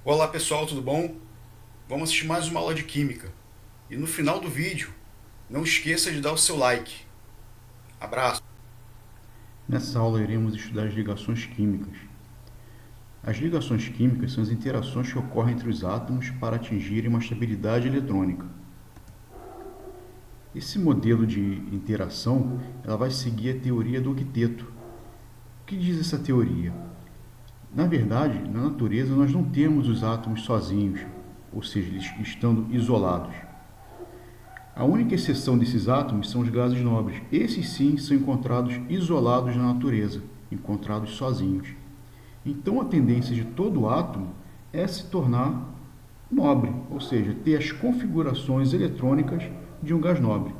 Olá pessoal, tudo bom? Vamos assistir mais uma aula de Química. E no final do vídeo, não esqueça de dar o seu like. Abraço! Nessa aula iremos estudar as ligações químicas. As ligações químicas são as interações que ocorrem entre os átomos para atingirem uma estabilidade eletrônica. Esse modelo de interação ela vai seguir a teoria do octeto. O que diz essa teoria? Na verdade, na natureza nós não temos os átomos sozinhos, ou seja, eles estando isolados. A única exceção desses átomos são os gases nobres. Esses sim são encontrados isolados na natureza, encontrados sozinhos. Então a tendência de todo átomo é se tornar nobre, ou seja, ter as configurações eletrônicas de um gás nobre.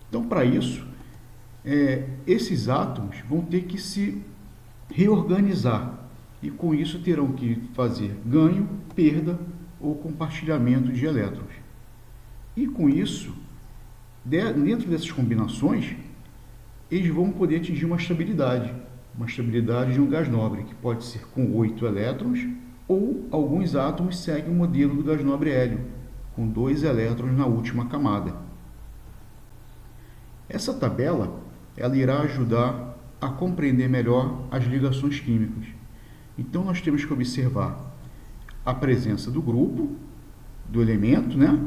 Então, para isso, esses átomos vão ter que se reorganizar e com isso terão que fazer ganho, perda ou compartilhamento de elétrons. E com isso, dentro dessas combinações, eles vão poder atingir uma estabilidade de um gás nobre, que pode ser com 8 elétrons, ou alguns átomos seguem o modelo do gás nobre hélio, com 2 elétrons na última camada. Essa tabela ela irá ajudar a compreender melhor as ligações químicas. Então nós temos que observar a presença do grupo, do elemento, né?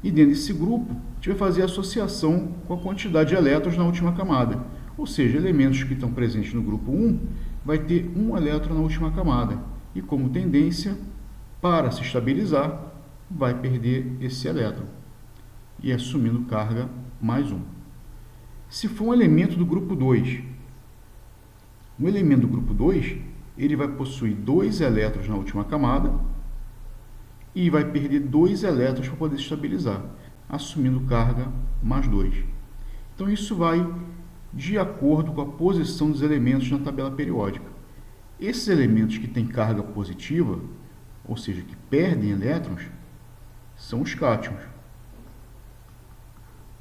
E dentro desse grupo, a gente vai fazer a associação com a quantidade de elétrons na última camada. Ou seja, elementos que estão presentes no grupo 1 vai ter um elétron na última camada. E como tendência, para se estabilizar, vai perder esse elétron. E assumindo carga mais um. Se for um elemento do grupo 2, um elemento do grupo 2, ele vai possuir 2 elétrons na última camada e vai perder 2 elétrons para poder se estabilizar, assumindo carga mais 2. Então isso vai de acordo com a posição dos elementos na tabela periódica. Esses elementos que têm carga positiva, ou seja, que perdem elétrons, são os cátions.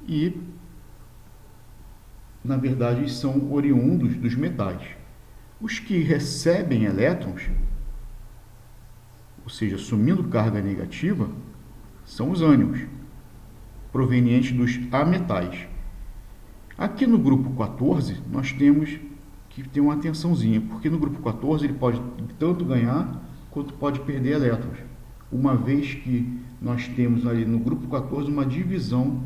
E, na verdade, são oriundos dos metais. Os que recebem elétrons, ou seja, assumindo carga negativa, são os ânions, provenientes dos ametais. Aqui no grupo 14, nós temos que ter uma atençãozinha, porque no grupo 14 ele pode tanto ganhar quanto pode perder elétrons, uma vez que nós temos ali no grupo 14 uma divisão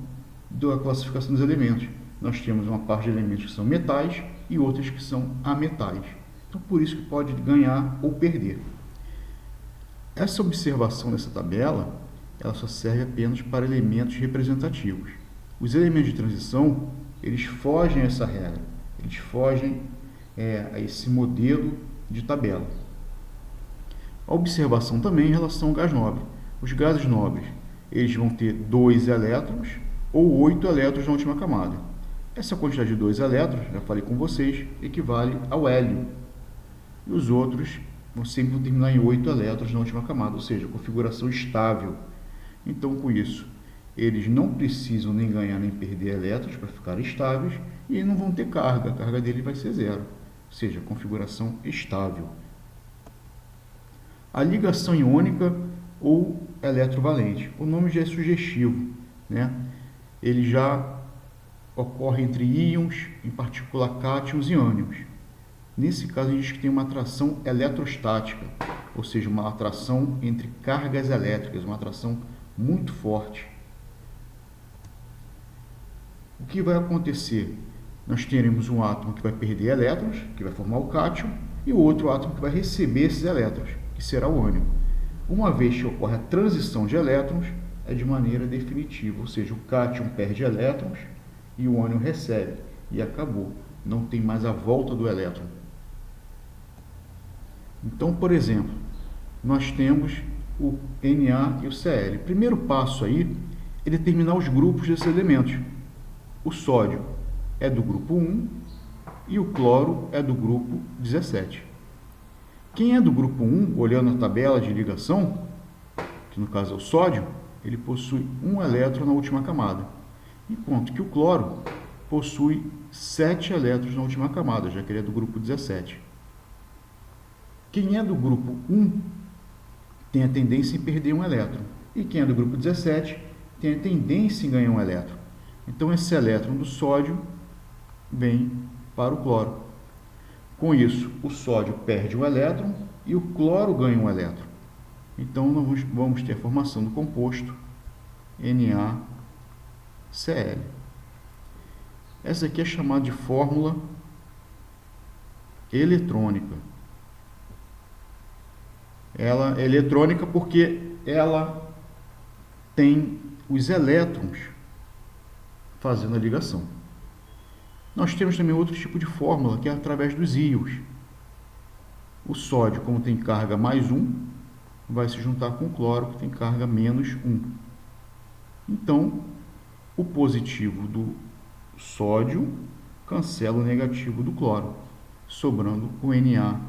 da classificação dos elementos. Nós temos uma parte de elementos que são metais e outros que são ametais. Então, por isso que pode ganhar ou perder. Essa observação dessa tabela, ela só serve apenas para elementos representativos. Os elementos de transição, eles fogem a essa regra, eles fogem a esse modelo de tabela. A observação também em relação ao gás nobre. Os gases nobres, eles vão ter 2 elétrons ou 8 elétrons na última camada. Essa quantidade de 2 elétrons, já falei com vocês, equivale ao hélio. E os outros sempre vão terminar em 8 elétrons na última camada, ou seja, configuração estável. Então, com isso, eles não precisam nem ganhar nem perder elétrons para ficar estáveis e não vão ter carga, a carga dele vai ser zero, ou seja, configuração estável. A ligação iônica ou eletrovalente, o nome já é sugestivo, né? Ele já ocorre entre íons, em particular cátions e ânions. Nesse caso, a gente tem uma atração eletrostática, ou seja, uma atração entre cargas elétricas, uma atração muito forte. O que vai acontecer? Nós teremos um átomo que vai perder elétrons, que vai formar o cátion, e o outro átomo que vai receber esses elétrons, que será o ânion. Uma vez que ocorre a transição de elétrons, é de maneira definitiva, ou seja, o cátion perde elétrons e o ânion recebe, e acabou. Não tem mais a volta do elétron. Então, por exemplo, nós temos o Na e o Cl. O primeiro passo aí é determinar os grupos desses elementos. O sódio é do grupo 1 e o cloro é do grupo 17. Quem é do grupo 1, olhando a tabela de ligação, que no caso é o sódio, ele possui um elétron na última camada, enquanto que o cloro possui 7 elétrons na última camada, já que ele é do grupo 17. Quem é do grupo 1 tem a tendência em perder um elétron. E quem é do grupo 17 tem a tendência em ganhar um elétron. Então, esse elétron do sódio vem para o cloro. Com isso, o sódio perde um elétron e o cloro ganha um elétron. Então, nós vamos ter a formação do composto NaCl. Essa aqui é chamada de fórmula eletrônica. Ela é eletrônica porque ela tem os elétrons fazendo a ligação. Nós temos também outro tipo de fórmula, que é através dos íons. O sódio, como tem carga mais 1, vai se juntar com o cloro, que tem carga menos 1. Então, o positivo do sódio cancela o negativo do cloro, sobrando o NaCl.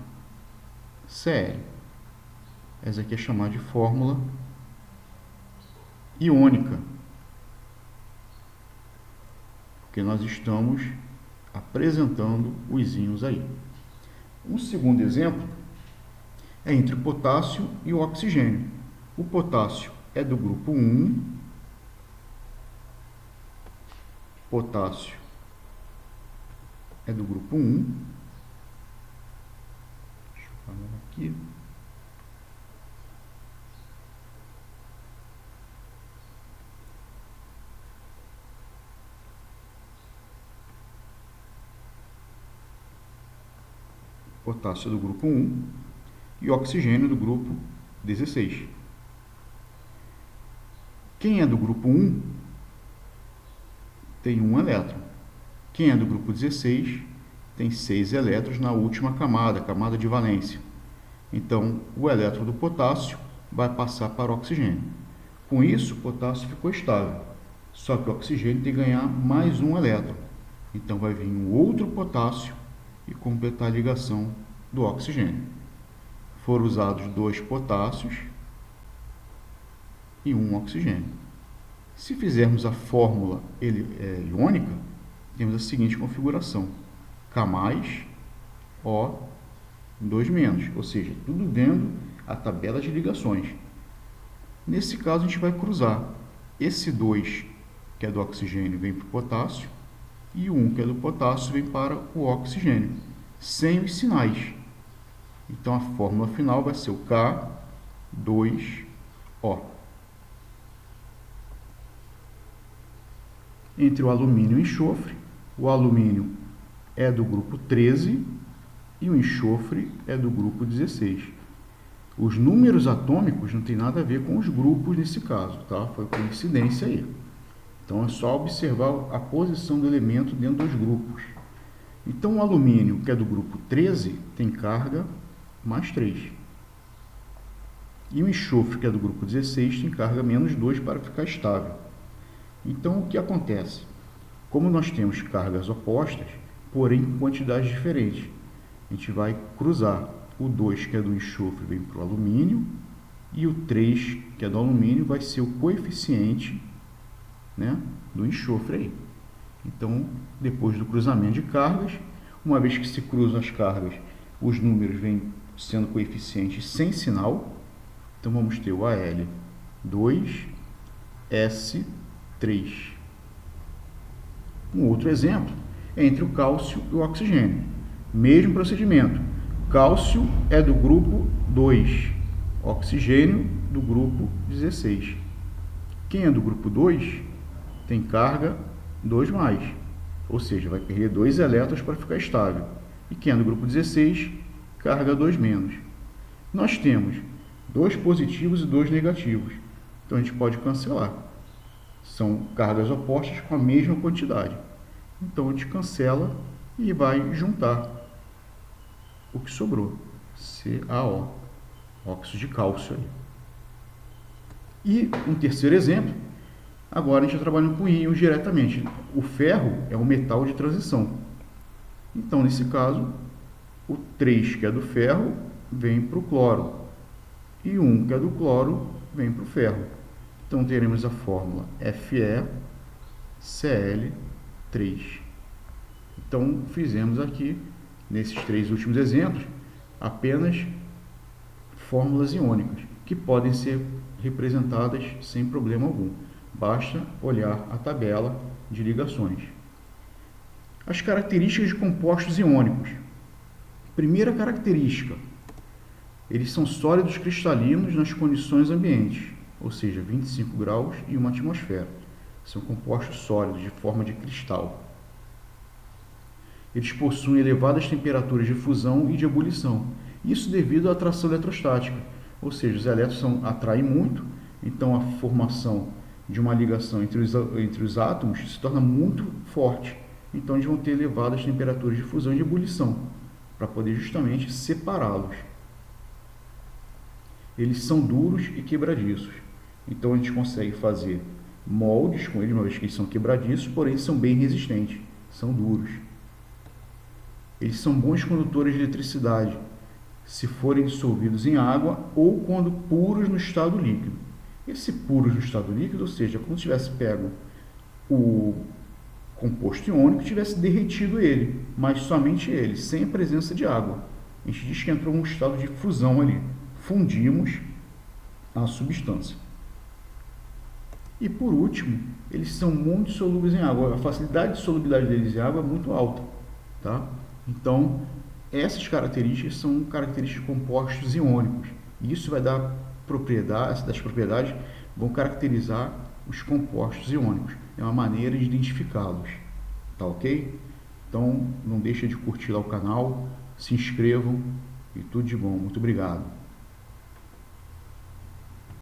Essa aqui é chamada de fórmula iônica, porque nós estamos apresentando os íons aí. Um segundo exemplo é entre o potássio e o oxigênio. O potássio é do grupo 1, potássio é do grupo 1, deixa eu falar aqui, potássio do grupo 1 e oxigênio do grupo 16. Quem é do grupo 1 tem um elétron. Quem é do grupo 16 tem 6 elétrons na última camada, camada de valência. Então, o elétron do potássio vai passar para o oxigênio. Com isso, o potássio ficou estável. Só que o oxigênio tem que ganhar mais um elétron. Então, vai vir um outro potássio e completar a ligação do oxigênio. Foram usados 2 potássios e um oxigênio. Se fizermos a fórmula iônica, temos a seguinte configuração: K mais O 2 menos, ou seja, tudo vendo a tabela de ligações. Nesse caso, a gente vai cruzar. Esse 2, que é do oxigênio, vem para o potássio, e o 1, que é do potássio, vem para o oxigênio, sem os sinais. Então, a fórmula final vai ser o K2O. Entre o alumínio e o enxofre, o alumínio é do grupo 13 e o enxofre é do grupo 16. Os números atômicos não tem nada a ver com os grupos nesse caso, tá? Foi coincidência aí. Então, é só observar a posição do elemento dentro dos grupos. Então, o alumínio, que é do grupo 13, tem carga mais 3. E o enxofre, que é do grupo 16, tem carga menos 2 para ficar estável. Então, o que acontece? Como nós temos cargas opostas, porém com quantidades diferentes, a gente vai cruzar. O 2, que é do enxofre, vem para o alumínio, e o 3, que é do alumínio, vai ser o coeficiente, né, do enxofre aí. Então, depois do cruzamento de cargas, uma vez que se cruzam as cargas, os números vêm sendo coeficientes sem sinal. Então, vamos ter o Al2S3. Um outro exemplo é entre o cálcio e o oxigênio. Mesmo procedimento. Cálcio é do grupo 2, oxigênio do grupo 16. Quem é do grupo 2 tem carga 2+, ou seja, vai perder 2 elétrons para ficar estável. E quem é do grupo 16, carga 2-. Nós temos 2 positivos e 2 negativos. Então, a gente pode cancelar. São cargas opostas com a mesma quantidade. Então, a gente cancela e vai juntar o que sobrou. CaO, óxido de cálcio. E um terceiro exemplo. Agora a gente está trabalhando com íons diretamente. O ferro é um metal de transição. Então, nesse caso, o 3, que é do ferro, vem para o cloro. E o 1, que é do cloro, vem para o ferro. Então, teremos a fórmula FeCl3. Então, fizemos aqui, nesses 3 últimos exemplos, apenas fórmulas iônicas, que podem ser representadas sem problema algum. Basta olhar a tabela de ligações. As características de compostos iônicos. Primeira característica, eles são sólidos cristalinos nas condições ambientes, ou seja, 25 graus e uma atmosfera. São compostos sólidos de forma de cristal. Eles possuem elevadas temperaturas de fusão e de ebulição. Isso devido à atração eletrostática, ou seja, os elétrons atraem muito, então a formação de uma ligação entre os átomos se torna muito forte. Então eles vão ter elevadas temperaturas de fusão e de ebulição, para poder justamente separá-los. Eles são duros e quebradiços. Então a gente consegue fazer moldes com eles, uma vez que eles são quebradiços, porém são bem resistentes, são duros. Eles são bons condutores de eletricidade, se forem dissolvidos em água ou quando puros no estado líquido. Esse puros no estado líquido, ou seja, como se tivesse pego o composto iônico e tivesse derretido ele, mas somente ele, sem a presença de água. A gente diz que entrou um estado de fusão ali. Fundimos a substância. E por último, eles são muito solúveis em água. A facilidade de solubilidade deles em água é muito alta, tá? Então, essas características são características de compostos iônicos. Isso vai dar propriedades, essas propriedades vão caracterizar os compostos iônicos. É uma maneira de identificá-los, tá ok? Então, não deixa de curtir lá o canal, se inscrevam e tudo de bom. Muito obrigado.